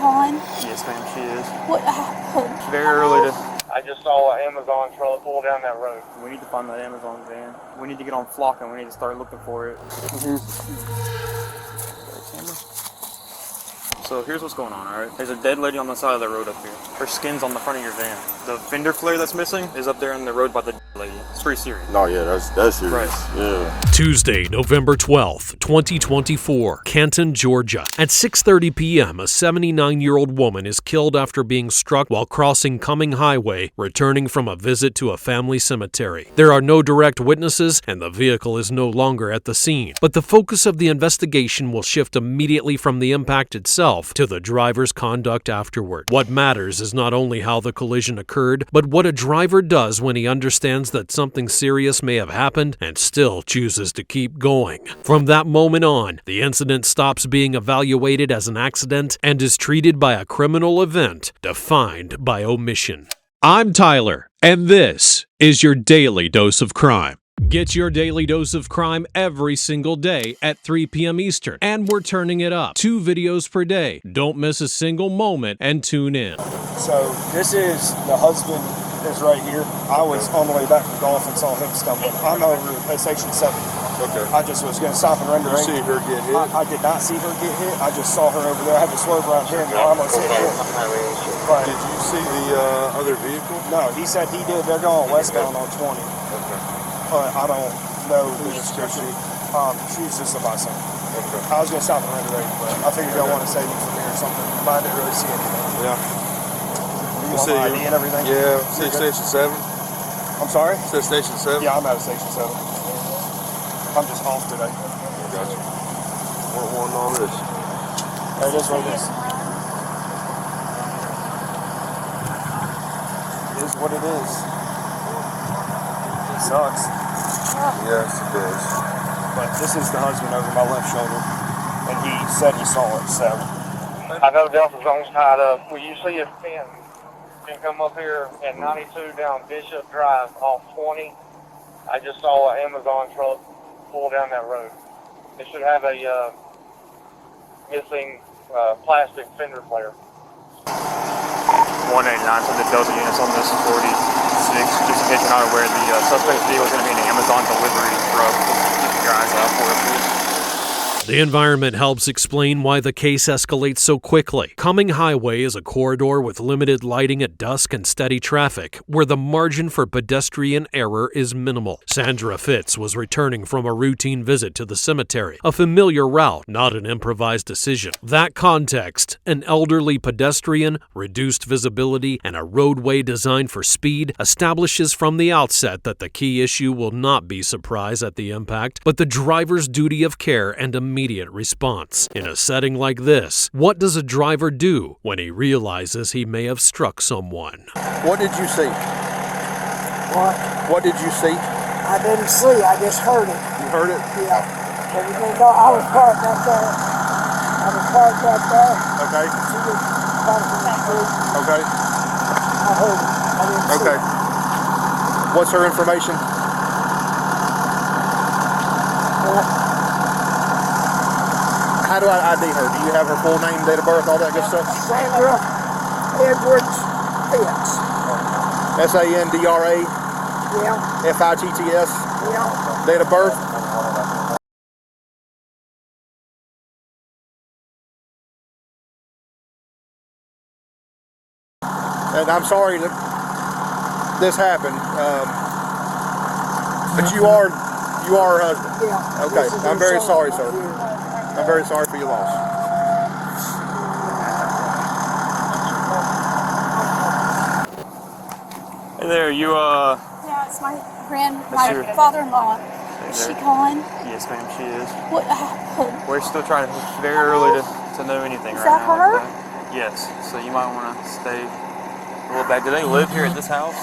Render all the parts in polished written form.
calling? Yes, ma'am, she is. What happened? Very early to... I just saw an Amazon truck pull down that road. We need to find that Amazon van. We need to get on Flock and we need to start looking for it. So here's what's going on, alright? There's a dead lady on the side of the road up here. Her skin's on the front of your van. The fender flare that's missing is up there in the road by the lady. It's pretty serious. No, yeah, that's serious. Right. Yeah. Tuesday, November 12th, 2024, Canton, Georgia. At 6:30 p.m., a 79-year-old woman is killed after being struck while crossing Cumming Highway, returning from a visit to a family cemetery. There are no direct witnesses, and the vehicle is no longer at the scene. But the focus of the investigation will shift immediately from the impact itself to the driver's conduct afterward. What matters is not only how the collision occurred, but what a driver does when he understands that something serious may have happened and still chooses to keep going. From that moment on, the incident stops being evaluated as an accident and is treated by a criminal event defined by omission. I'm Tyler, and this is your Daily Dose of Crime. Get your daily dose of crime every single day at 3 p.m. Eastern, and we're turning it up. 2 videos per day. Don't miss a single moment and tune in. So this is the husband is right here. I was on the way back from golf and saw him stumbling. I'm over at Station 7. Okay. I just was going to stop and render You aid. see her get hit? I did not see her get hit. I just saw her over there. I had to swerve around here and I almost hit him. But Did you see the other vehicle? no, he said he did. They're going westbound on 20. Okay. But I don't know the description. She was just a bystander. Okay. I was going to stop and render aid, but I figured y'all want to save me from me or something. But I didn't really see anything. Yeah. You want my ID and everything? Yeah. See Station 7? I'm sorry? Says Station 7? Yeah, I'm out of Station 7. I'm just off today. Gotcha. What one on this? It is what it is. It is what it is. It sucks. Yes, it does. But this is the husband over my left shoulder. And he said he saw it, so. I know Delta's zone's tied up. Will you see if Ken can come up here at 92 down Bishop Drive off 20? I just saw an Amazon truck pull down that road. It should have a missing plastic fender flare. 189 to the Delta units on this 46. Just in case you're not aware, the suspect's vehicle is going to be an Amazon delivery truck. Keep your eyes out for it, please. The environment helps explain why the case escalates so quickly. Cumming Highway is a corridor with limited lighting at dusk and steady traffic, where the margin for pedestrian error is minimal. Sandra Fitz was returning from a routine visit to the cemetery, a familiar route, not an improvised decision. That context, an elderly pedestrian, reduced visibility, and a roadway designed for speed, establishes from the outset that the key issue will not be surprise at the impact, but the driver's duty of care and immediate response. In a setting like this, what does a driver do when he realizes he may have struck someone? What did you see? What? What did you see? I didn't see, I just heard it. You heard it? Yeah. Everything go, I was parked up there. Okay. She was crossing the street. Okay. I heard it. I didn't see Okay. it. What's her information? What? How do I ID her? Do you have her full name, date of birth, all that good stuff? Sandra Edwards Fitz. Sandra Yeah. Fitts. Yeah. Date of birth? And I'm sorry that this happened, but you are her husband. Yeah. Okay. This is I'm very sorry, right sir. here. I'm very sorry for your loss. Hey there, you Yeah, it's my your- father-in-law. Is she calling? Yes, ma'am, she is. What happened? We're still trying. It's very early to know anything Is right that now. her? Like that. Yes. So you might want to stay a little back. Do they live here at this house?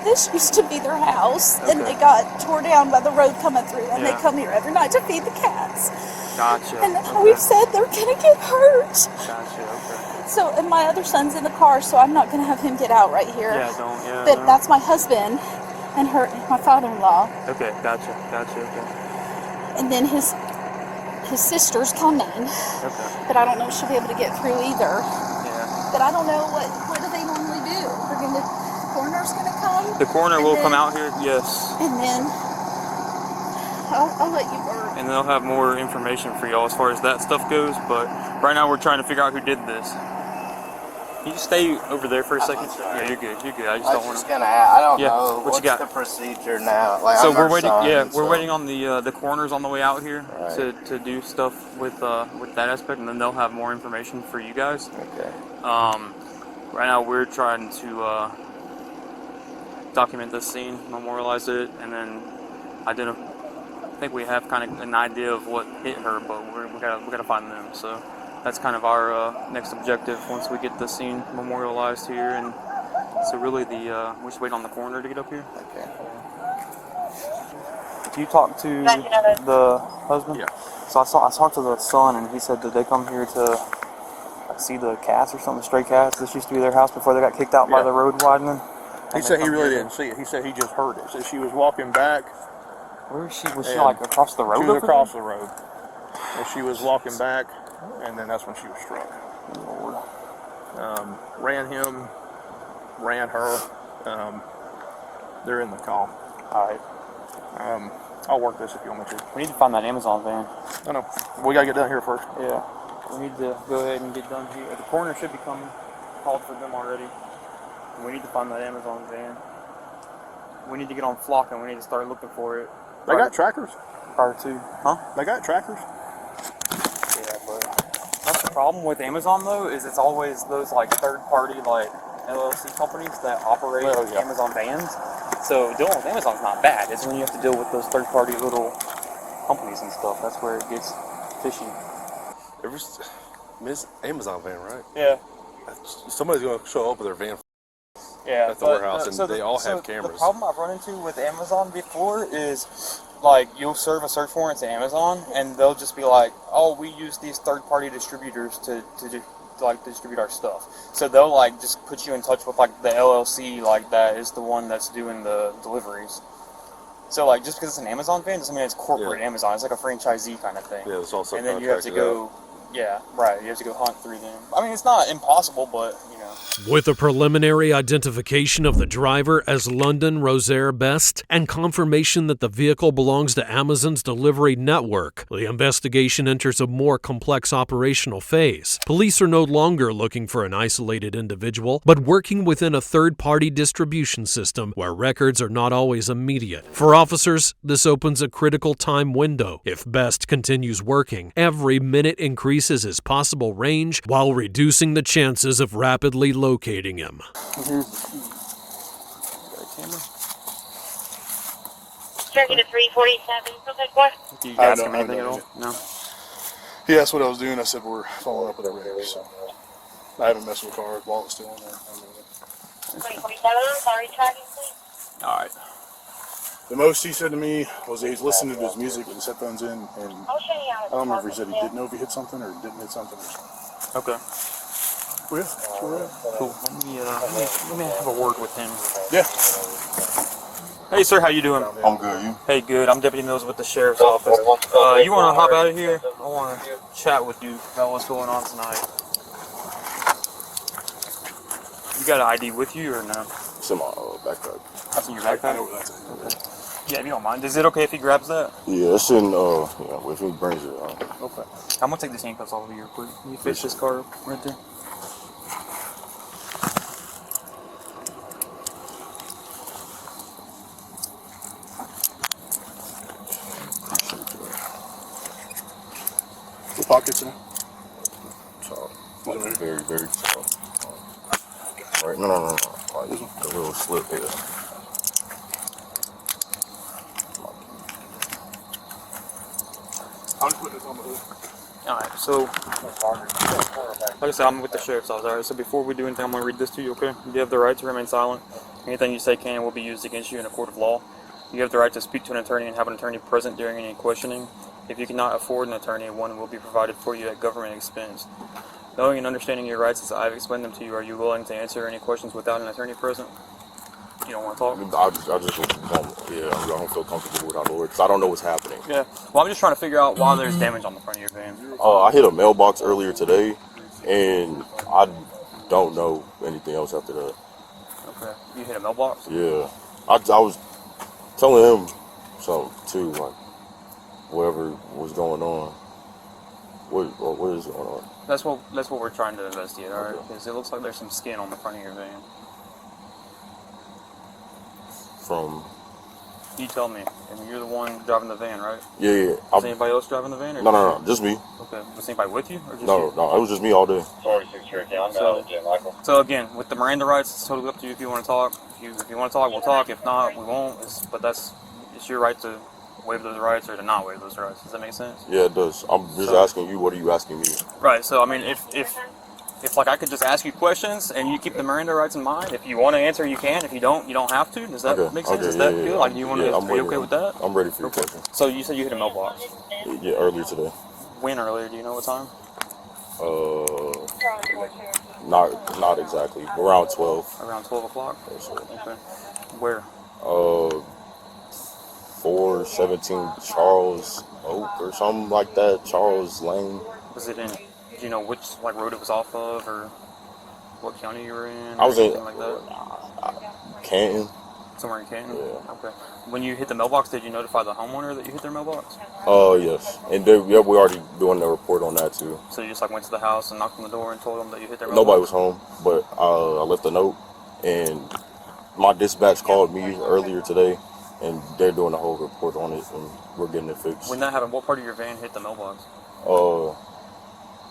This used to be their house, and Okay. they got tore down by the road coming through, and they Yeah. come here every night to feed the cats. Gotcha. And Okay. we've said they're gonna get hurt. Gotcha. Okay. So, and my other son's in the car, so I'm not gonna have him get out right here. Yeah. Don't. Yeah. But no. that's my husband, and my father-in-law, Okay. Gotcha. Okay. and then his sister's coming. Okay. But I don't know if she'll be able to get through either. Yeah. but I don't know what do they normally do. The coroner's gonna come. The coroner will come out here, yes. And then I'll let you burn. And they'll have more information for y'all as far as that stuff goes. But right now we're trying to figure out who did this. Can you stay over there for a second? Yeah, you're good. You're good. I just don't want to. I don't Yeah, know. what you got? What's the procedure now? Like, So I'm we're her waiting. son, Yeah, we're so- waiting on the coroners on the way out here Right. to do stuff with that aspect, and then they'll have more information for you guys. Okay. Right now we're trying to document this scene, memorialize it, and then I think we have kind of an idea of what hit her, but we gotta find them. So that's kind of our next objective once we get the scene memorialized here. And so really we're just waiting on the coroner to get up here. Okay. Do you talk to the husband? Yeah. So I talked to the son, and he said that they come here to see the cats or something, stray cats. This used to be their house before they got kicked out by the road widening. He said he really didn't see it. He said he just heard it. So she was walking back. Where is she? Was she And like across the road? She was over across there? the road. And she was walking back, and then that's when she was struck. Lord. Ran him, ran her. They're in the call. All right. I'll work this if you want me to. We need to find that Amazon van. I know. We gotta get done here first. Yeah. We need to go ahead and get done here. The coroner should be coming. Called for them already. We need to find that Amazon van. We need to get on Flock and we need to start looking for it. They got trackers. Prior to, huh? They got trackers. Yeah, but that's the problem with Amazon though, is it's always those like third-party like LLC companies that operate Amazon vans. So dealing with Amazon's not bad. It's when you have to deal with those third-party little companies and stuff. That's where it gets fishy. Miss Amazon van, right? Yeah. Somebody's gonna show up with their van Yeah, at the warehouse, and they all have cameras. The problem I've run into with Amazon before is, like, you'll serve a search warrant to Amazon, and they'll just be like, "Oh, we use these third-party distributors to distribute our stuff." So they'll like just put you in touch with like the LLC, like that is the one that's doing the deliveries. So like just because it's an Amazon van doesn't mean it's corporate Amazon. It's like a franchisee kind of thing. Yeah, it's also and then you have to go. Yeah, right. You have to go hunt through them. I mean, it's not impossible, but, you know. With a preliminary identification of the driver as London Rosaire Best and confirmation that the vehicle belongs to Amazon's delivery network, the investigation enters a more complex operational phase. Police are no longer looking for an isolated individual, but working within a third-party distribution system where records are not always immediate. For officers, this opens a critical time window. If Best continues working, every minute increases his possible range while reducing the chances of rapidly locating him. Circuit to 347. Okay, what? Do you guys have anything at all? No. Yeah, that's what I was doing. I said we're following up with everything. So I haven't messed with the car. Wallet's still on there. 347. I'm sorry, tracking, please. All right. The most he said to me was that he's listening to his music with his headphones in, and I'll show you out. I don't remember if he said he didn't know if he hit something or didn't hit something. Okay. Yeah, Cool. Let me have a word with him. yeah. Hey, sir, how you doing? I'm good. You? Hey, good. I'm Deputy Mills with the Sheriff's Office. You want to hop out of here? I want to chat with you about what's going on tonight. You got an ID with you or no? It's in my backpack. That's in your backpack? I know where that's at. Okay. Yeah, if you don't mind. Is it okay if he grabs that? Yeah, it's in, if he brings it. Okay. I'm going to take these handcuffs off of you real quick. Can you fish this car right there? The pockets in it? So, very, very tall. Right? No. Like, the little slip here. I'll just put this on the hood. Alright, so, like I said, I'm with the Sheriff's Office. Alright, so before we do anything, I'm going to read this to you, okay? You have the right to remain silent. Anything you say can and will be used against you in a court of law. You have the right to speak to an attorney and have an attorney present during any questioning. If you cannot afford an attorney, one will be provided for you at government expense. Knowing and understanding your rights as I've explained them to you, are you willing to answer any questions without an attorney present? You don't want to talk? I just don't feel comfortable without the word because I don't know what's happening. Yeah. Well, I'm just trying to figure out why there's damage on the front of your van. I hit a mailbox earlier today, and I don't know anything else after that. Okay. You hit a mailbox? Yeah. I was telling him something too, like whatever was going on. What is going on? That's what we're trying to investigate, alright? Because it looks like there's some skin on the front of your van. From... You tell me. I mean, you're the one driving the van, right? Yeah. Was anybody else driving the van? Or No, just me. Okay. Was anybody with you? Or just No, you? it was just me all day. So again, with the Miranda rights, it's totally up to you if you want to talk. If you want to talk, we'll talk. If not, we won't. But it's your right to waive those rights or to not waive those rights. Does that make sense? Yeah, it does. I'm just asking you, what are you asking me? Right. So I mean, if like I could just ask you questions and you keep the Miranda rights in mind, if you want to answer, you can. If you don't have to. Does that make sense? Is that good? Like, do you want to? Are you okay with that? I'm ready for your question. So you said you hit a mailbox. Yeah, earlier today. When earlier? Do you know what time? Not exactly. Around 12. Around 12 o'clock. Okay. Where? 417 Charles Oak or something like that. Charles Lane. Was it in? Do you know which road it was off of, or what county you were in? I was in like that. Canton. Somewhere in Canton. Yeah. Okay. When you hit the mailbox, did you notify the homeowner that you hit their mailbox? Yes. And we already doing the report on that too. So you just went to the house and knocked on the door and told them that you hit their mailbox? Nobody was home, but I left a note, and my dispatch called me earlier today, and they're doing a whole report on it, and we're getting it fixed. When that happened, what part of your van hit the mailbox?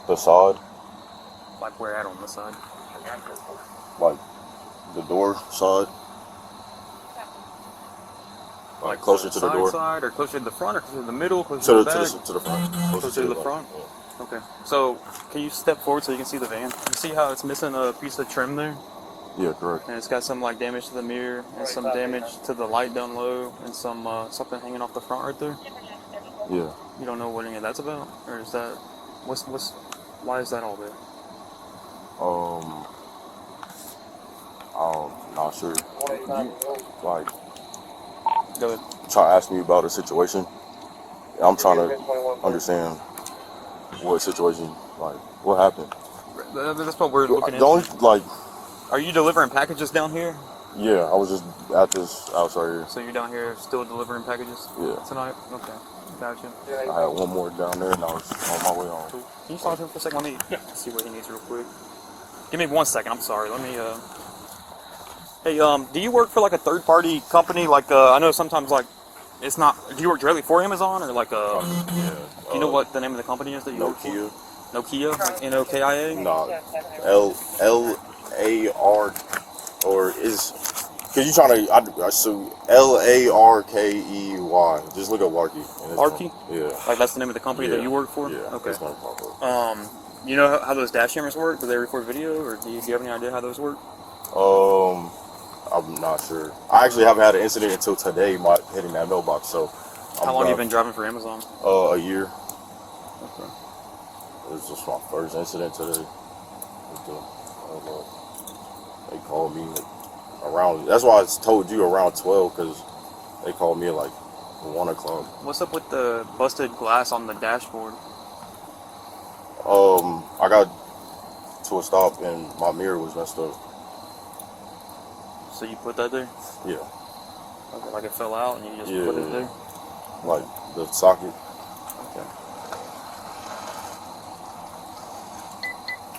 The side. Like where at on the side? Like the door side. Like closer to the door. Side, or closer to the front, or closer to the middle, closer to the back? To the front. Closer to the front? Yeah. Okay. So, can you step forward so you can see the van? You see how it's missing a piece of trim there? Yeah, correct. And it's got some damage to the mirror, and some damage to the light down low, and some something hanging off the front right there? Yeah. You don't know what any of that's about? Or is that... Why is that all there? I'm not sure. You, Go ahead. trying to ask me about a situation. I'm trying to understand what situation, what happened. That's what we're looking Don't, Are you delivering packages down here? Yeah, I was just at this house right here. So you're down here still delivering packages? Yeah. Tonight? Okay. Gotcha. I had one more down there, and I was on my way home. Cool. Can you talk to him for a second? Let me see what he needs real quick. Give me 1 second. I'm sorry. Let me, Hey, do you work for, a third-party company? I know sometimes, it's not... Do you work directly for Amazon, or, Yeah. Do you know what the name of the company is that you work for? Nokia. Nokia? N-O-K-I-A? Nah. L-A-R... Or is... Because you're trying to... So, L-A-R-K-E-Y. Just look up Larky. Larky? Yeah. That's the name of the company that you work for? Yeah. Okay. That's gonna pop up. You know how those dash cameras work? Do they record video, or do you have any idea how those work? I'm not sure. I actually haven't had an incident until today, hitting that mailbox. So, how long have you been driving for Amazon? A year. Okay. It was just my first incident today. They called me around. That's why I told you around 12, because they called me at 1 o'clock. What's up with the busted glass on the dashboard? I got to a stop and my mirror was messed up. So you put that there? Yeah. Okay, it fell out and you just put it there? The socket. Okay.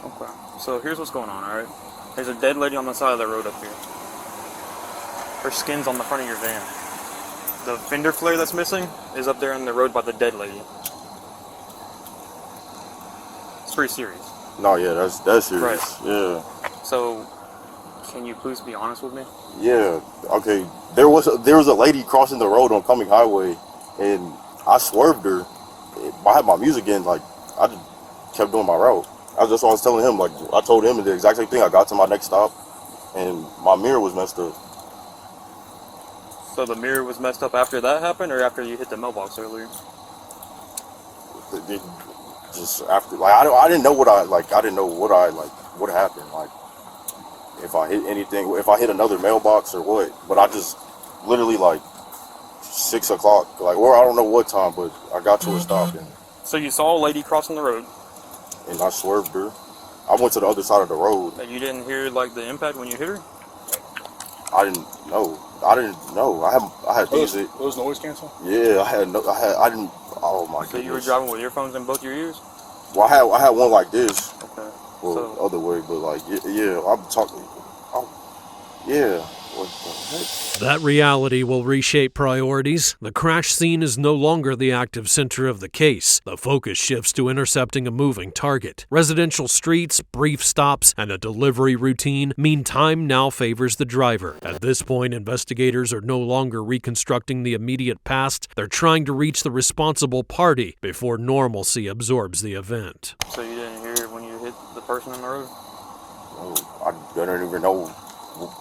Okay. So here's what's going on, alright? There's a dead lady on the side of the road up here. Her skin's on the front of your van. The fender flare that's missing is up there in the road by the dead lady. It's pretty serious. No, yeah, that's serious. Right. Yeah. So, can you please be honest with me? Yeah. Okay. There was a lady crossing the road on Cumming Highway, and I swerved her. I had my music in, I just kept doing my route. That's what I was telling him. I told him the exact same thing. I got to my next stop, and my mirror was messed up. So the mirror was messed up after that happened, or after you hit the mailbox earlier? Just after, I didn't know what what happened. If I hit anything, if I hit another mailbox or what. But I just literally 6 o'clock, or I don't know what time, but I got to a stop. And so you saw a lady crossing the road? And I swerved her. I went to the other side of the road. And you didn't hear like the impact when you hit her? I didn't know. I had these. Those noise cancel? Yeah, I didn't. Oh my goodness. So you were driving with earphones in both your ears? Well, I had one like this. Okay. Well, So, the other way, but like, yeah, I'm talking. Yeah. What the heck? That reality will reshape priorities. The crash scene is no longer the active center of the case. The focus shifts to intercepting a moving target. Residential streets, brief stops, and a delivery routine mean time now favors the driver. At this point, investigators are no longer reconstructing the immediate past. They're trying to reach the responsible party before normalcy absorbs the event. so you didn't hear it when you hit the person on the road? I don't even know.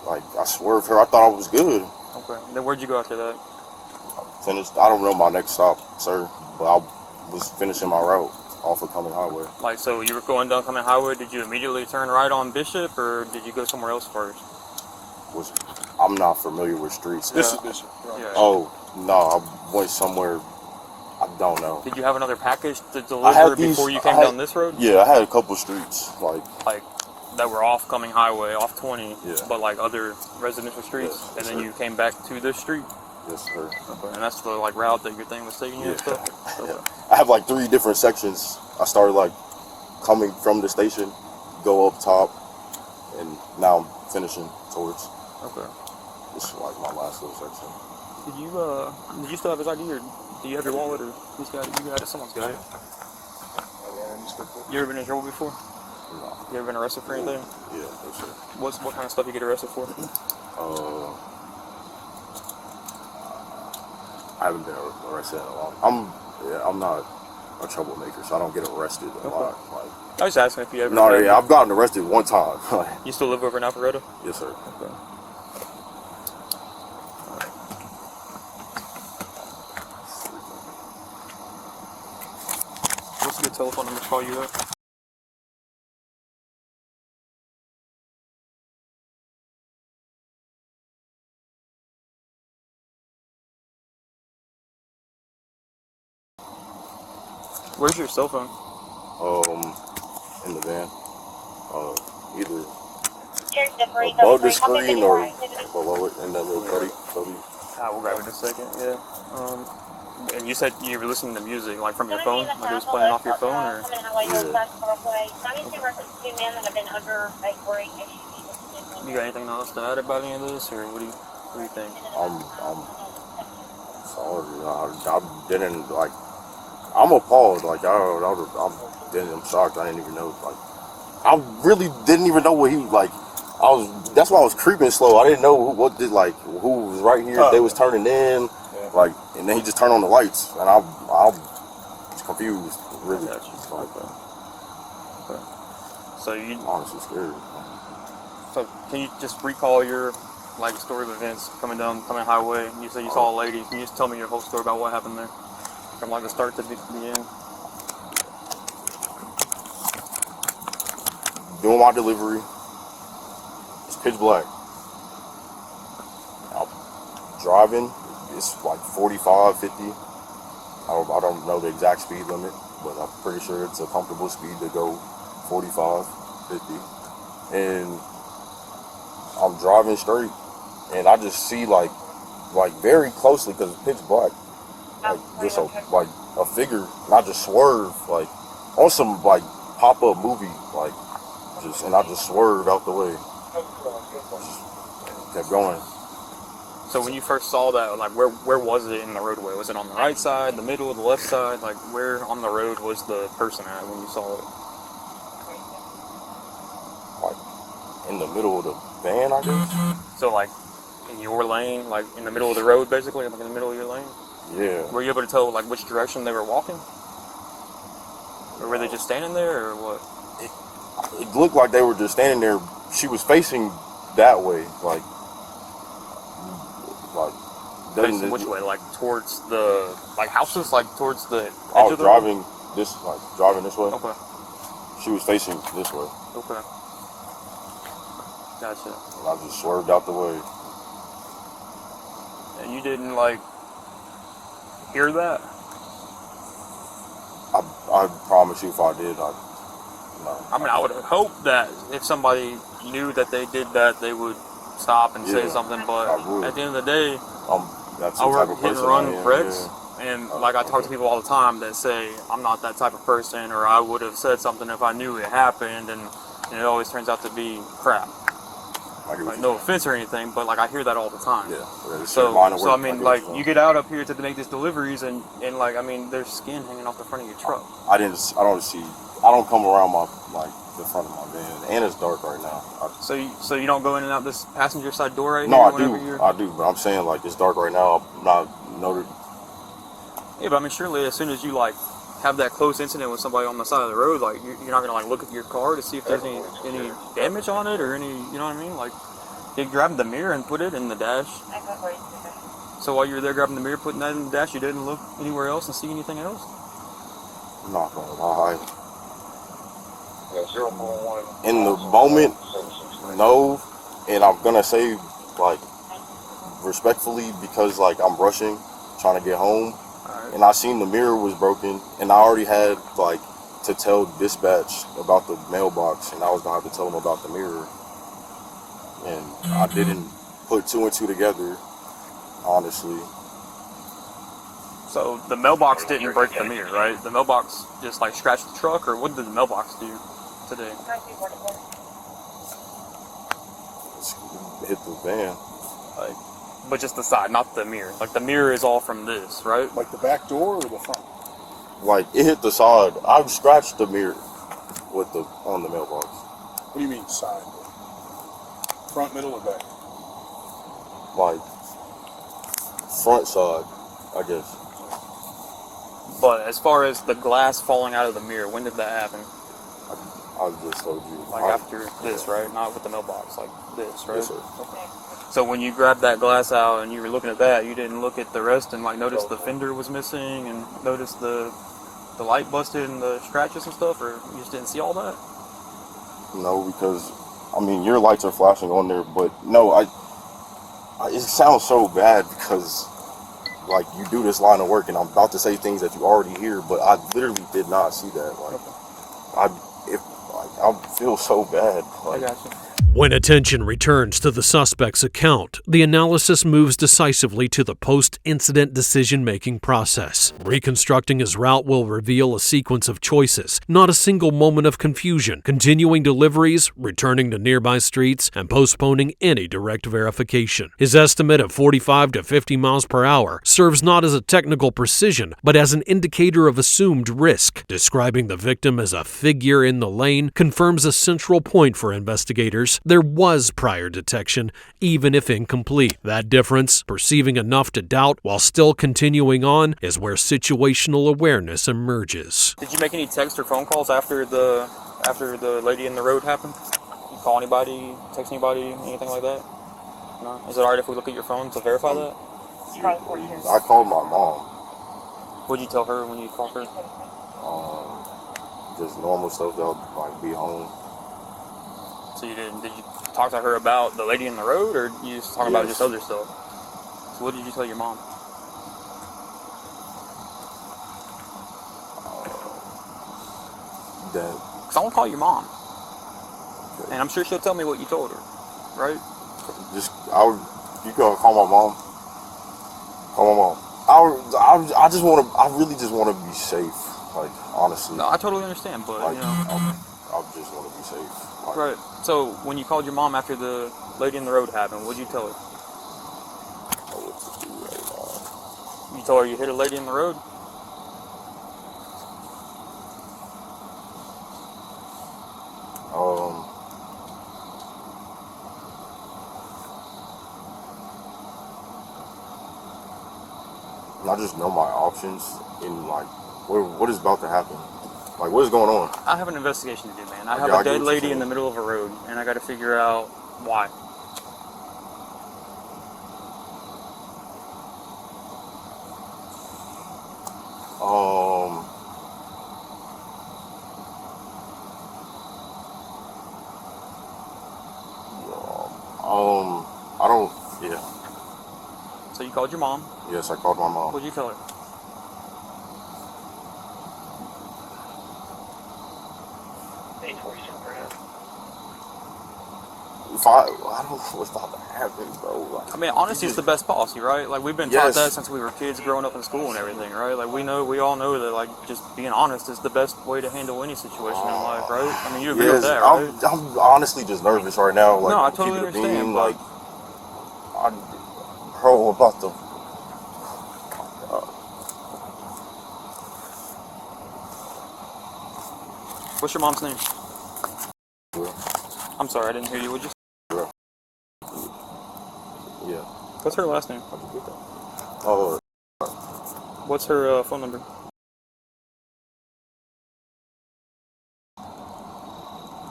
Like, I swerved her. I thought I was good. Okay. Then where'd you go after that? Finished. I don't know my next stop, sir, but I was finishing my route off of Cumming Highway. Like, so you were going down Cumming Highway, did you immediately turn right on Bishop, or did you go somewhere else first? I'm not familiar with streets. This is Bishop. Right. Yeah. Oh, no, I went somewhere, I don't know. Did you have another package to deliver before you came down this road? Yeah, I had a couple streets, like that were off Cumming Highway, off 20, Yeah. but like other residential streets, Yes, and then sir. you came back to this street? Yes, sir. Okay. And that's the like route that your thing was taking you and Yeah. stuff? Okay. I have like 3 different sections. I started like coming from the station, go up top, and now I'm finishing towards. Okay. This is like my last little section. Did you still have his ID, or do you have your wallet, or who's got it? You got it? Someone's got it. You ever been in trouble before? No. You ever been arrested for anything? Yeah, for sure. What kind of stuff you get arrested for? I haven't been arrested in a long. I'm not a troublemaker, so I don't get arrested a lot. Like, I was just asking if you ever. no, yeah, I've gotten arrested one time. You still live over in Alpharetta? Yes, sir. Okay. What's a good telephone number to call you at? Where's your cell phone? In the van. Either Cheers to free. above the screen or below it in that little cuddy. We'll grab it in a second, yeah. And you said you were listening to music, like from your phone? Like it was playing off your phone, or? You got anything else to add about any of this, or what do you think? I'm sorry. I didn't, like, I'm appalled. Like, I'm shocked. I didn't even know. Like, I really didn't even know what he was like. That's why I was creeping slow. I didn't know who was right here. They was turning in, like, and then he just turned on the lights, and I was confused, really. Got you. Okay. So you Honestly scared. So can you just recall your like story of events coming highway? You said you saw a lady. Can you just tell me your whole story about what happened there, from like the start to the end? Doing my delivery. It's pitch black. I'm driving. It's like 45, 50. I don't know the exact speed limit, but I'm pretty sure it's a comfortable speed to go 45, 50. And I'm driving straight, and I just see like very closely, because it's pitch black, like just a figure, and I just swerve like on some like pop-up movie, like and I just swerved out the way. Just kept going. So when you first saw that, like where was it in the roadway? Was it on the right side, the middle, the left side? Like where on the road was the person at when you saw it? Like in the middle of the van, I guess. So like in your lane, like in the middle of the road, basically, like in the middle of your lane. Yeah. Were you able to tell like which direction they were walking, or were they just standing there, or what? It looked like they were just standing there. She was facing that way, like. Facing which way? Like towards the houses, like towards the edge I was of the driving road? driving this way. Okay. She was facing this way. Okay. Gotcha. And I just swerved out the way. And you didn't like hear that? I promise you, if I did, No. I mean, I would hope that if somebody knew that they did that, they would stop and say Yeah, something. But I would. at the end of the day, That's I the type work of hit and person run I am, wrecks, yeah. and like I talk to people all the time that say I'm not that type of person, or I would have said something if I knew it happened, and it always turns out to be crap. Like, no offense or anything, but like I hear that all the time. Yeah. So I mean, like you get out up here to make these deliveries, and like I mean, there's skin hanging off the front of your truck. I don't come around the front of my van, and it's dark right now. So you don't go in and out this passenger side door right No, here? I do, but I'm saying like it's dark right now. I'm not noted. Yeah, but I mean, surely as soon as you like have that close incident with somebody on the side of the road, like you're not gonna like look at your car to see if there's any damage on it or any, you know what I mean? Like you grabbed the mirror and put it in the dash. So while you were there grabbing the mirror, putting that in the dash, you didn't look anywhere else and see anything else? I'm not gonna lie. In the moment, no, and I'm gonna say like respectfully because like I'm rushing, trying to get home. And I seen the mirror was broken, and I already had like to tell dispatch about the mailbox, and I was gonna have to tell them about the mirror. And I didn't put two and two together, honestly. So the mailbox didn't break the mirror, right? The mailbox just like scratched the truck, or what did the mailbox do today? It hit the van. Like, but just the side, not the mirror. Like the mirror is all from this, right? Like the back door or the front? Like it hit the side. I scratched the mirror on the mailbox. What do you mean side? Front, middle, or back? Like front side, I guess. But as far as the glass falling out of the mirror, when did that happen? I just told you. Like after this, right? Not with the mailbox, like this, right? Yes, sir. Okay. So when you grabbed that glass out and you were looking at that, you didn't look at the rest and like notice the fender was missing and notice the light busted and the scratches and stuff, or you just didn't see all that? No, because I mean your lights are flashing on there, but no, it sounds so bad because like you do this line of work and I'm about to say things that you already hear, but I literally did not see that. Like I feel so bad. Like, I got you. When attention returns to the suspect's account, the analysis moves decisively to the post-incident decision-making process. Reconstructing his route will reveal a sequence of choices, not a single moment of confusion, continuing deliveries, returning to nearby streets, and postponing any direct verification. His estimate of 45 to 50 miles per hour serves not as a technical precision, but as an indicator of assumed risk. Describing the victim as a figure in the lane confirms a central point for investigators. There was prior detection, even if incomplete. That difference, perceiving enough to doubt while still continuing on, is where situational awareness emerges. Did you make any text or phone calls after the lady in the road happened? You call anybody, text anybody, anything like that? No? Is it alright if we look at your phone to verify that? I called my mom. What'd you tell her when you called her? Just normal stuff that like be home. So you did you talk to her about the lady in the road, or you just talk about just other stuff? So what did you tell your mom? That. Cause I want to call your mom, and I'm sure she'll tell me what you told her, right? You can call my mom. Call my mom. I really just want to be safe. Like honestly. No, I totally understand, but like, you know. I just want to be safe. Like, right. So when you called your mom after the lady in the road happened, what'd you tell her? You told her you hit a lady in the road? I just know my options and like what is about to happen. Like, what is going on? I have an investigation to do, man. I have a dead lady in the middle of a road, and I got to figure out why. I don't. Yeah. So you called your mom? Yes, I called my mom. What'd you tell her? I don't know what's about to happen, bro. Like, I mean, honesty is the best policy, right? Like, we've been taught that since we were kids growing up in school and everything, right? Like, we all know that, like, just being honest is the best way to handle any situation in life, right? I mean, you agree with that, right? I'm honestly just nervous right now. Like, no, I totally understand. Like, bro, about the. What's your mom's name? I'm sorry, I didn't hear you. Would you? Yeah. What's her last name? Oh. What's her phone number?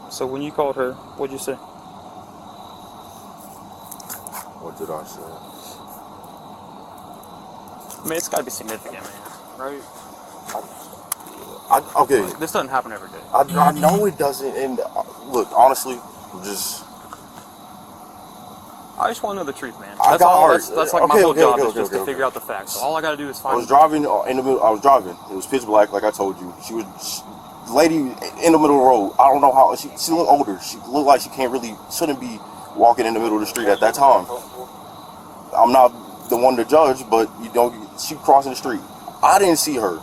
So when you called her, what'd you say? What did I say? I mean, it's got to be significant, man. Right? Okay. Like, this doesn't happen every day. I know it doesn't. And look, honestly, I just want to know the truth, man. That's like my whole job is just to figure out the facts. So all I got to do is find. I was driving in the middle. I was driving. It was pitch black, like I told you. The lady in the middle of the road. I don't know how. She looked older. She looked like she shouldn't be walking in the middle of the street at that time. I'm not the one to judge, but she crossing the street. I didn't see her.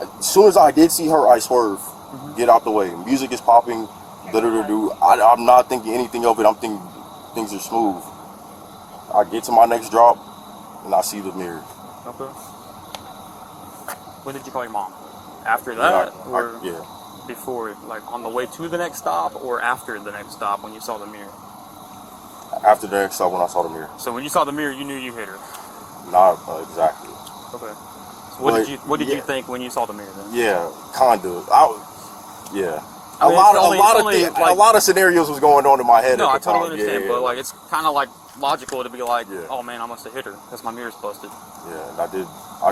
As soon as I did see her, I swerved. Get out the way. Music is popping. I'm not thinking anything of it. I'm thinking things are smooth. I get to my next drop, and I see the mirror. Okay. When did you call your mom? After that, or before, like on the way to the next stop, or after the next stop when you saw the mirror? After the next stop when I saw the mirror. So when you saw the mirror, you knew you hit her? Not exactly. Okay. So what did you think when you saw the mirror then? Yeah, kind of. I mean, a lot of scenarios was going on in my head. No, at the I totally time. understand, Yeah. but like it's kind of like logical to be like, oh man, I must have hit her because my mirror's busted. Yeah, and I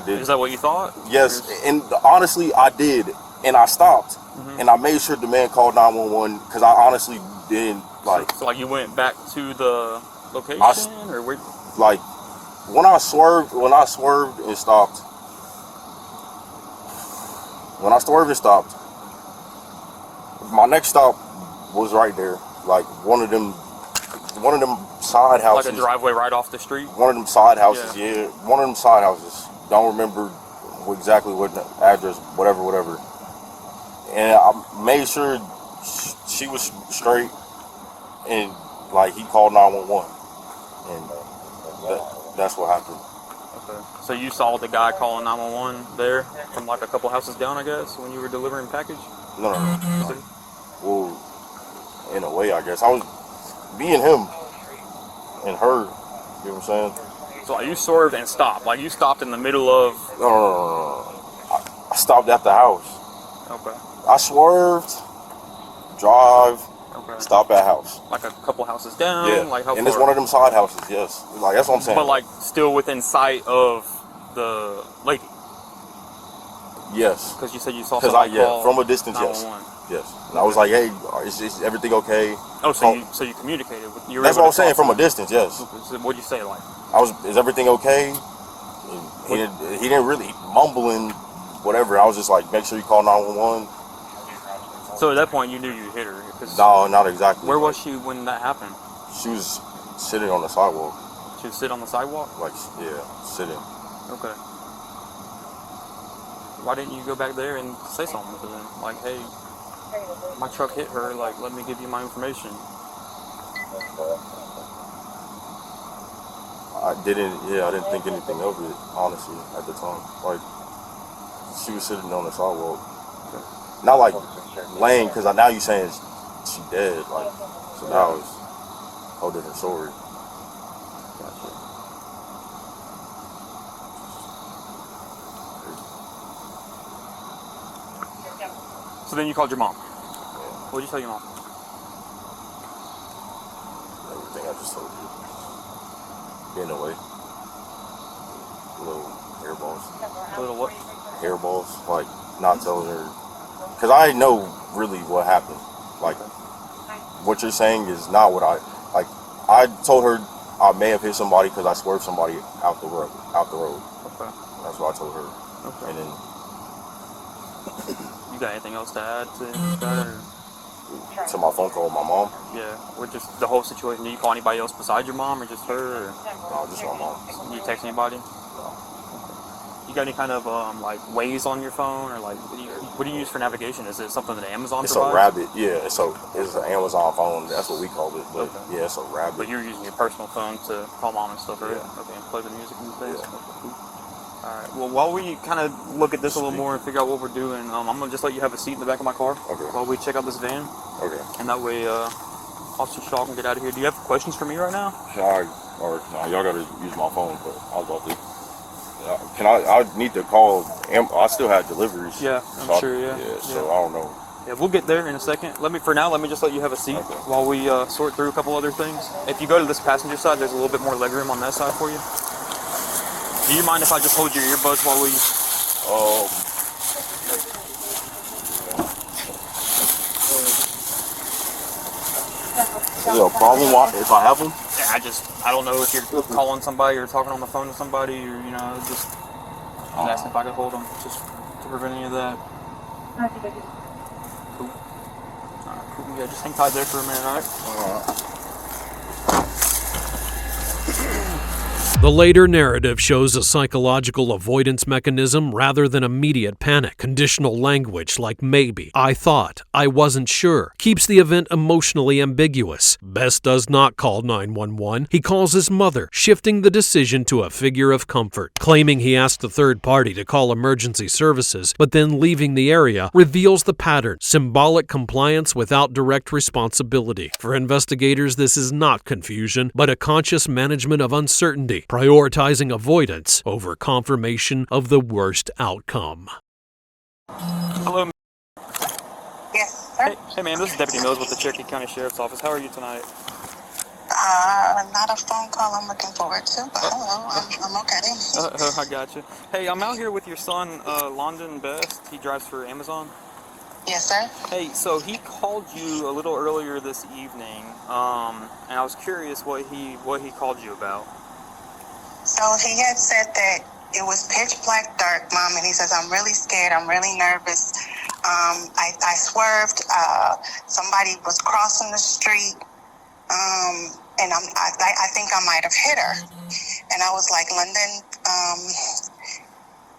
did. Is that what you thought? Yes, and honestly, I did, and I stopped, and I made sure the man called 911 because I honestly didn't like. So like you went back to the location, or where? Like when I swerved and stopped. When I swerved and stopped, my next stop was right there. Like one of them side houses. Like a driveway right off the street? One of them side houses, yeah. One of them side houses. Don't remember exactly what address, whatever. And I made sure she was straight, and like he called 911, and that's what happened. Okay. So you saw the guy calling 911 there from like a couple houses down, I guess, when you were delivering package? No. Well, in a way, I guess. I was being him and her, you know what I'm saying? So like, you swerved and stopped. Like you stopped in the middle of... No. I stopped at the house. Okay. I swerved, drive, stop at house. Like a couple houses down? Yeah. Like how and far? it's one of them side houses, yes. Like that's what I'm saying. But like still within sight of the lady? Yes. Because you said you saw somebody call from a distance, yes. And I was like, hey, is everything okay? Oh, so you communicated with you? That's what I was saying, from a distance, yes. So what'd you say, like? Is everything okay? And he didn't really mumbling, whatever. I was just like, make sure you call 911. So at that point, you knew you hit her? No, not exactly. Where was she when that happened? She was sitting on the sidewalk. She was sitting on the sidewalk? Like, yeah, sitting. Okay. Why didn't you go back there and say something to them? Like, hey, my truck hit her, like, let me give you my information. I didn't think anything of it, honestly, at the time. Like, she was sitting on the sidewalk. Okay. Not like laying, because now you're saying she dead, like, so now it's a whole different story. Gotcha. So then you called your mom. Yeah. What did you tell your mom? Everything I just told you. Getting away. Little hairballs. Little what? Hairballs. Like, not telling her. Because I didn't know really what happened. Like, what you're saying is not what I told her I may have hit somebody because I swerved somebody out the road. Okay. That's what I told her. Okay. And then... You got anything else to add to that? to my phone call with my mom. Yeah, or just the whole situation. Do you call anybody else besides your mom, or just her? Or No, just my mom. do you text anybody? You got any kind of like Waze on your phone, or like what do you use for navigation? Is it something that Amazon It's provides? a Rabbit. Yeah, it's an Amazon phone. That's what we call it. But Okay. yeah, it's a Rabbit. But you're using your personal phone to call mom and stuff, right? Yeah. Okay, and play the music and things. Yeah. Okay, cool. All right. Well, while we kind of look at this a little more and figure out what we're doing, I'm gonna just let you have a seat in the back of my car Okay. while we check out this van, Okay. and that way Officer Shaw can get out of here. Do you have questions for me right now? Y'all gotta use my phone, but I was about to. I need to call. I still have deliveries. Yeah, I'm so sure. Yeah. So I don't know. Yeah, we'll get there in a second. Let me just let you have a seat Okay. while we sort through a couple other things. If you go to this passenger side, there's a little bit more legroom on that side for you. Do you mind if I just hold your earbuds while we? Is it a problem if I have them? Yeah, I don't know if you're calling somebody or talking on the phone to somebody, or just asking if I could hold them, just to prevent any of that. Cool. Alright, cool. Yeah, just hang tight there for a minute, alright? The later narrative shows a psychological avoidance mechanism rather than immediate panic. Conditional language like maybe, I thought, I wasn't sure, keeps the event emotionally ambiguous. Best does not call 911. He calls his mother, shifting the decision to a figure of comfort. Claiming he asked a third party to call emergency services, but then leaving the area, reveals the pattern: symbolic compliance without direct responsibility. For investigators, this is not confusion, but a conscious management of uncertainty, prioritizing avoidance over confirmation of the worst outcome. Hello. Yes, sir. Hey man, this is Deputy Mills with the Cherokee County Sheriff's Office. How are you tonight? Not a phone call I'm looking forward to, but hello, I'm okay. I got you. Hey, I'm out here with your son, London Best. He drives for Amazon. Yes, sir. Hey, so he called you a little earlier this evening, and I was curious what he called you about. So he had said that it was pitch black dark, Mom, and he says, I'm really scared, I'm really nervous. I swerved, somebody was crossing the street, and I think I might have hit her. And I was like, London,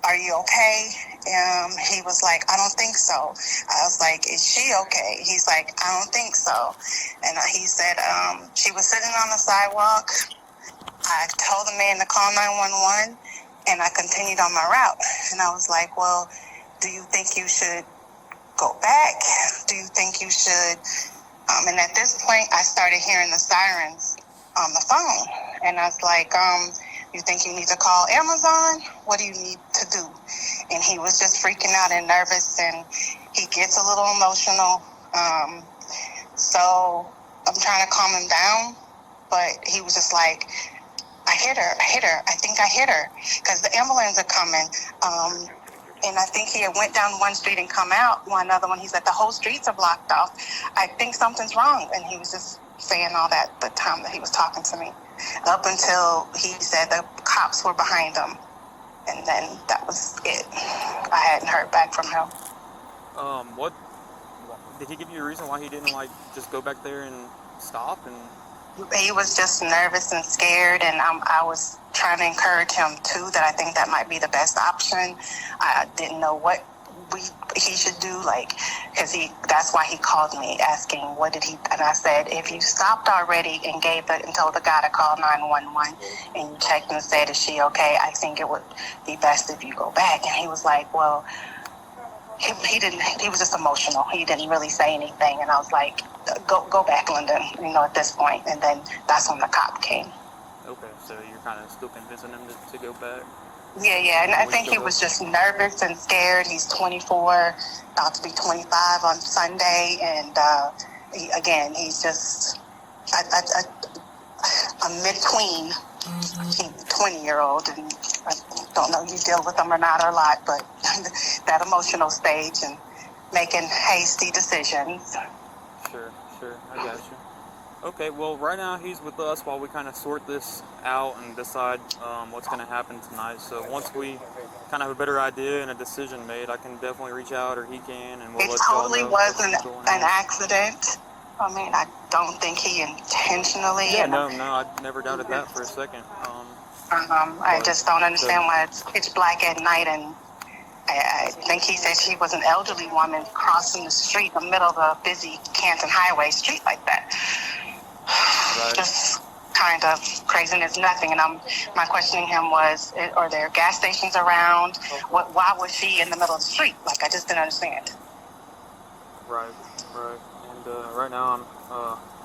are you okay? He was like, I don't think so. I was like, is she okay? He's like, I don't think so. And he said, she was sitting on the sidewalk. I told the man to call 911, and I continued on my route. And I was like, well, do you think you should go back? Do you think you should? And at this point, I started hearing the sirens on the phone. And I was like, you think you need to call Amazon? What do you need to do? And he was just freaking out and nervous, and he gets a little emotional. So I'm trying to calm him down, but he was just like, I hit her, I think I hit her, because the ambulance are coming. And I think he had went down one street and come out one other one. He said the whole streets are blocked off. I think something's wrong. And he was just saying all that the time that he was talking to me, up until he said the cops were behind him. And then that was it. I hadn't heard back from him. What did he give you a reason why he didn't just go back there and stop? And he was just nervous and scared, and I was trying to encourage him too that I think that might be the best option. I didn't know what he should do, because that's why he called me asking what did he, and I said, if you stopped already and told the guy to call 911 and you checked and said, is she okay, I think it would be best if you go back. And he was like, well, he was just emotional. He didn't really say anything, and I was like, go back, London, at this point. And then that's when the cop came. Okay, so you're kind of still convincing him to go back? Yeah, and I think he was just nervous and scared. He's 24, about to be 25 on Sunday, and he's just a mid-tween, 20-year-old, and I don't know if you deal with them or not a lot, but that emotional stage and making hasty decisions. Sure, I got you. Okay, well, right now he's with us while we kind of sort this out and decide what's going to happen tonight. So once we kind of have a better idea and a decision made, I can definitely reach out, or he can, and we'll It let y'all totally know was what's going an on. accident. I mean, I don't think he intentionally. Yeah, no, I never doubted that for a second. I just don't understand why it's pitch black at night, and I think he said she was an elderly woman crossing the street in the middle of a busy Canton Highway street like that. Right. Just kind of craziness, nothing. And my questioning him was, are there gas stations around? Why was she in the middle of the street? Like, I just didn't understand. Right. And right now I'm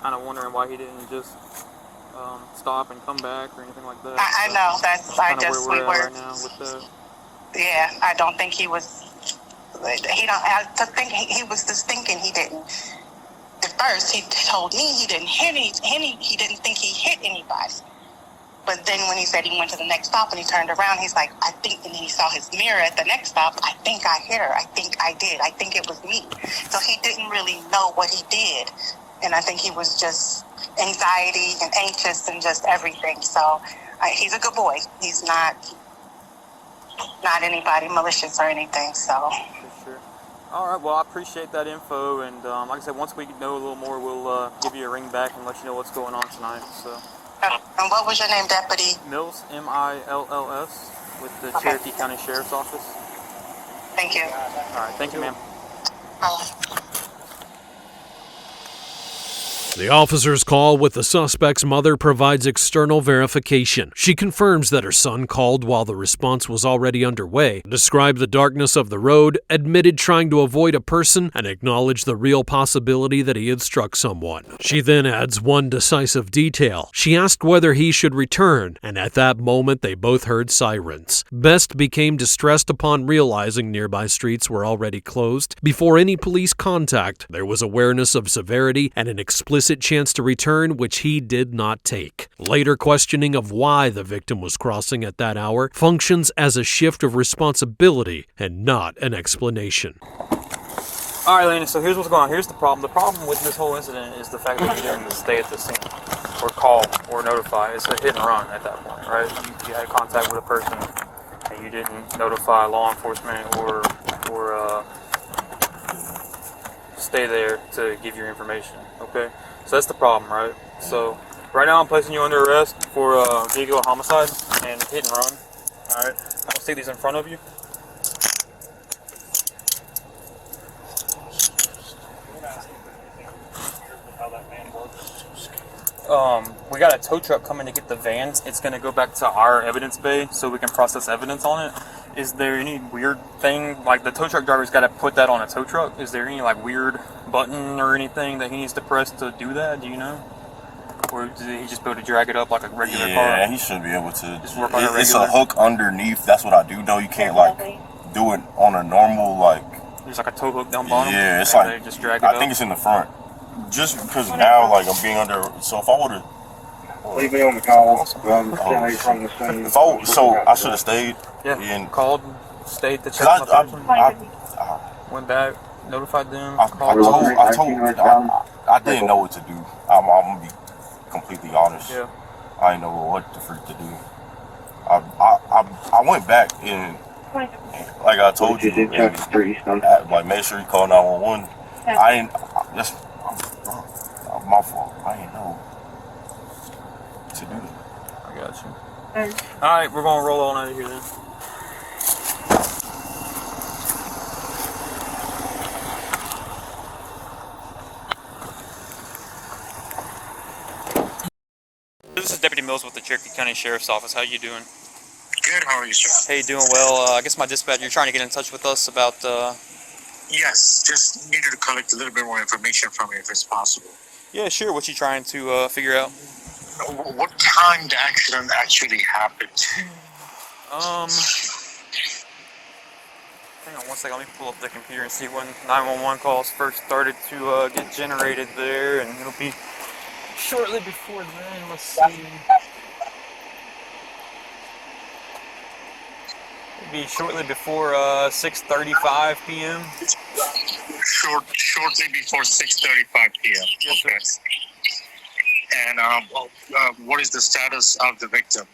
kind of wondering why he didn't just stop and come back or anything like that. I know, that's I just, where we're at right now with that. Yeah, I don't think he was, I think he was just thinking he didn't. At first, he told me he didn't hit he didn't think he hit anybody. But then when he said he went to the next stop and he turned around, he's like, I think, and he saw his mirror at the next stop, I think I hit her. I think I did. I think it was me. So he didn't really know what he did. And I think he was just anxiety and anxious and just everything. So he's a good boy. He's not anybody malicious or anything. So. For sure. All right, well, I appreciate that info, and like I said, once we know a little more, we'll give you a ring back and let you know what's going on tonight. So. And what was your name, Deputy? Mills, M-I-L-L-S, with the Cherokee County Sheriff's Office. Thank you. All right, thank you, ma'am. The officer's call with the suspect's mother provides external verification. She confirms that her son called while the response was already underway, described the darkness of the road, admitted trying to avoid a person, and acknowledged the real possibility that he had struck someone. She then adds one decisive detail. She asked whether he should return, and at that moment they both heard sirens. Best became distressed upon realizing nearby streets were already closed. Before any police contact, there was awareness of severity and an explicit chance to return, which he did not take. Later questioning of why the victim was crossing at that hour functions as a shift of responsibility and not an explanation. All right, Landon, so here's what's going on. Here's the problem. The problem with this whole incident is the fact that you didn't stay at the scene or call or notify. It's a hit and run at that point, right? You had contact with a person and you didn't notify law enforcement or stay there to give your information, okay? So that's the problem, right? So right now I'm placing you under arrest for vehicular homicide and hit and run, all right? I don't see these in front of you. We got a tow truck coming to get the vans. It's going to go back to our evidence bay so we can process evidence on it. Is there any weird thing, like the tow truck driver's got to put that on a tow truck? Is there any like weird button or anything that he needs to press to do that? Do you know? Or did he just be able to drag it up like a regular car? Yeah, he should be able to. Just work on It's a hook underneath. That's what I do know. You can't like do it on a normal like. There's like a tow hook down bottom. Yeah, it's like just drag it I up. think it's in the front. Just because now like I'm being under. So if I would have. Leave me on the call. So I should have stayed. Yeah. And called, stayed to check on the person. Went back, notified them. I didn't know what to do. I'm gonna be completely honest. Yeah. I didn't know what the freak to do. I went back and like I told you, like make sure you call 911. I didn't. That's my fault. I didn't know to do that. I got you. All right, we're gonna roll on out of here then. This is Deputy Mills with the Cherokee County Sheriff's Office. How you doing? Good, how are you, sir? Hey, doing well. I guess my dispatcher, you're trying to get in touch with us about... Yes, just needed to collect a little bit more information from you if it's possible. Yeah, sure. What you trying to figure out? What time the accident actually happened? Hang on one second. Let me pull up the computer and see when 911 calls first started to get generated there, and it'll be shortly before then. Let's see. It'll be shortly before 6:35 p.m. Shortly before 6:35 p.m. Yes, okay. And what is the status of the victim?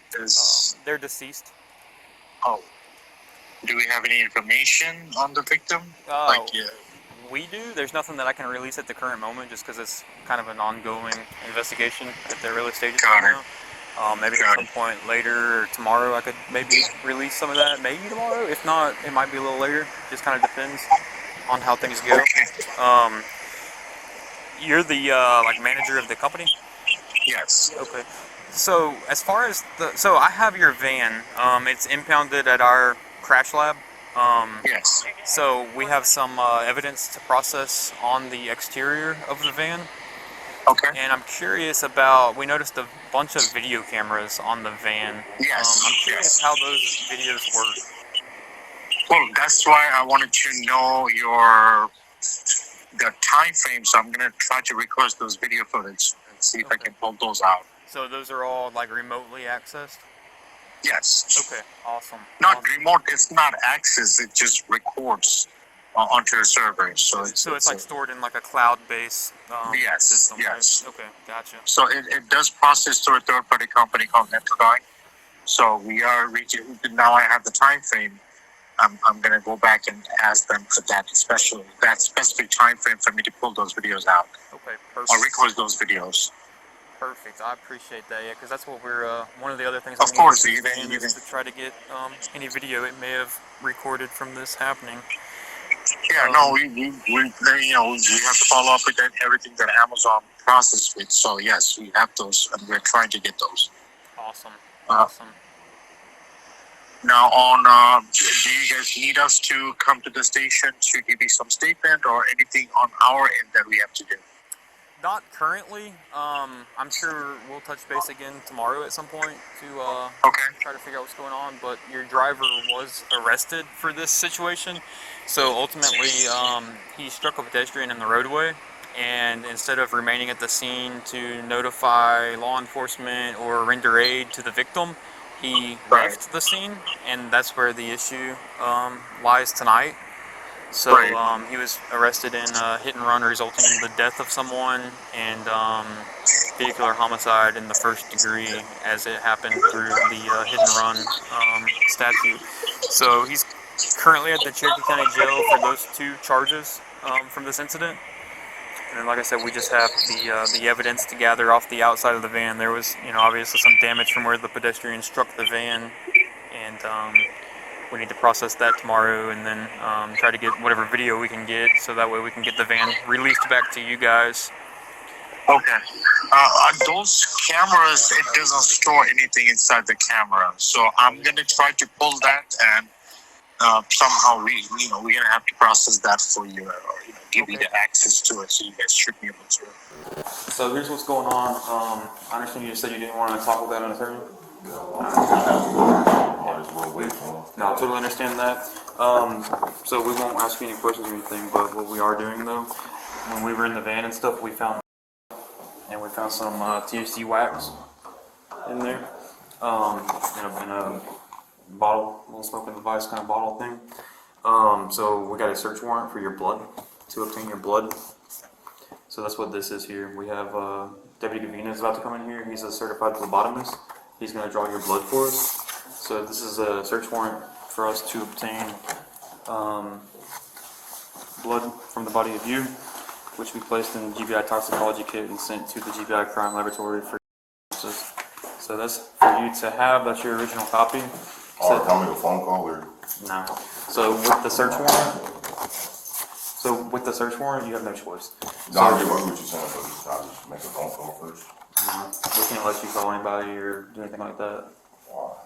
They're deceased. Oh, do we have any information on the victim? We do. There's nothing that I can release at the current moment, just because it's kind of an ongoing investigation at the early stages right now. Maybe at some point later or tomorrow I could maybe release some of that. Maybe tomorrow. If not, it might be a little later. Just kind of depends on how things go. You're the like manager of the company? Yes. Okay. So as far as so I have your van. It's impounded at our crash lab. Yes. So we have some evidence to process on the exterior of the van. Okay. And I'm curious about, we noticed a bunch of video cameras on the van. Yes. I'm curious how those videos work. Well, that's why I wanted to know the time frame, so I'm going to try to request those video footage and see if I can pull those out. So those are all like remotely accessed? Yes. Okay, awesome. Not remote, it's not access, it just records onto the server. So it's like stored in like a cloud-based system, yes. Right? Okay, gotcha. So it does process through a third-party company called Netrodyne. So we are reaching, now I have the time frame. I'm going to go back and ask them for that specific time frame for me to pull those videos out. Okay, perfect. Or record those videos. Perfect. I appreciate that, yeah, because that's what we're, one of the other things of course, you is to try to get any video it may have recorded from this happening. Yeah, no, we have to follow up with everything that Amazon processed with. So yes, we have those, and we're trying to get those. Awesome. Awesome. Now, do you guys need us to come to the station to give you some statement or anything on our end that we have to do? Not currently. I'm sure we'll touch base again tomorrow at some point to try to figure out what's going on. But your driver was arrested for this situation. So ultimately, he struck a pedestrian in the roadway. And instead of remaining at the scene to notify law enforcement or render aid to the victim, he left the scene. And that's where the issue lies tonight. So he was arrested in hit and run resulting in the death of someone and vehicular homicide in the first degree as it happened through the hit and run statute. So he's currently at the Cherokee County Jail for those two charges from this incident. And like I said, we just have the evidence to gather off the outside of the van. There was, obviously some damage from where the pedestrian struck the van, and we need to process that tomorrow and then try to get whatever video we can get so that way we can get the van released back to you guys. Okay. Those cameras, it doesn't store anything inside the camera. So I'm going to try to pull that and somehow we're going to have to process that for you or give you the access to it so you guys should be able to. So here's what's going on. I understand you said you didn't want to talk about an attorney. No, I totally understand that. So we won't ask you any questions or anything, but what we are doing though, when we were in the van and stuff, we found some THC wax in there, in a bottle, little smoking device kind of bottle thing. So we got a search warrant for your blood, to obtain your blood. So that's what this is here. We have Deputy Gavina is about to come in here. He's a certified phlebotomist. He's going to draw your blood for us. So this is a search warrant for us to obtain blood from the body of you, which we placed in the GBI toxicology kit and sent to the GBI crime laboratory for analysis. So that's for you to have. That's your original copy. Or tell me a phone call or no. So with the search warrant, you have no choice. No, I get what you're saying, but I'll just make a phone call first. We can't let you call anybody or do anything like that. Why?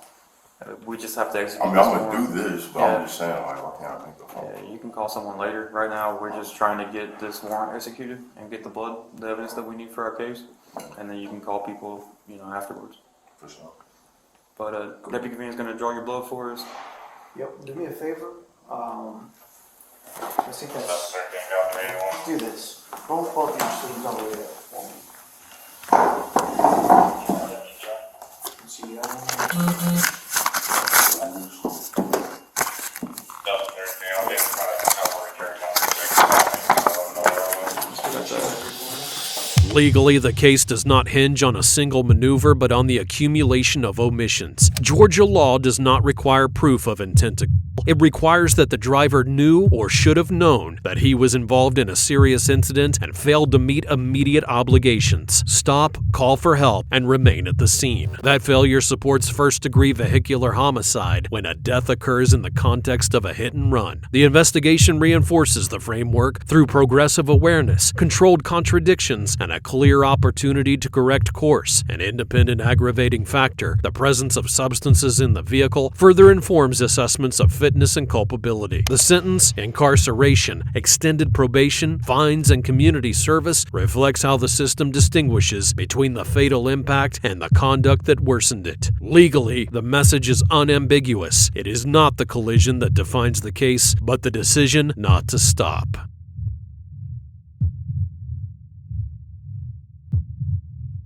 We just have to execute. I mean, I'm gonna do this, but I'm just saying, like, why can't I make the phone? Yeah, you can call someone later. Right now, we're just trying to get this warrant executed and get the blood, the evidence that we need for our case, and then you can call people, afterwards. For sure. But Deputy Gavina is going to draw your blood for us. Yep. Do me a favor. Let's take that. Let's do this. Both of your sleeves over there for me. See the other one? Legally, the case does not hinge on a single maneuver, but on the accumulation of omissions. Georgia law does not require proof of intent to kill. It requires that the driver knew or should have known that he was involved in a serious incident and failed to meet immediate obligations. Stop, call for help, and remain at the scene. That failure supports first-degree vehicular homicide when a death occurs in the context of a hit and run. The investigation reinforces the framework through progressive awareness, controlled contradictions, and a clear opportunity to correct course. An independent aggravating factor, the presence of substances in the vehicle, further informs assessments of fitness and culpability. The sentence, incarceration, extended probation, fines, and community service reflects how the system distinguishes between the fatal impact and the conduct that worsened it. Legally, the message is unambiguous. It is not the collision that defines the case, but the decision not to stop.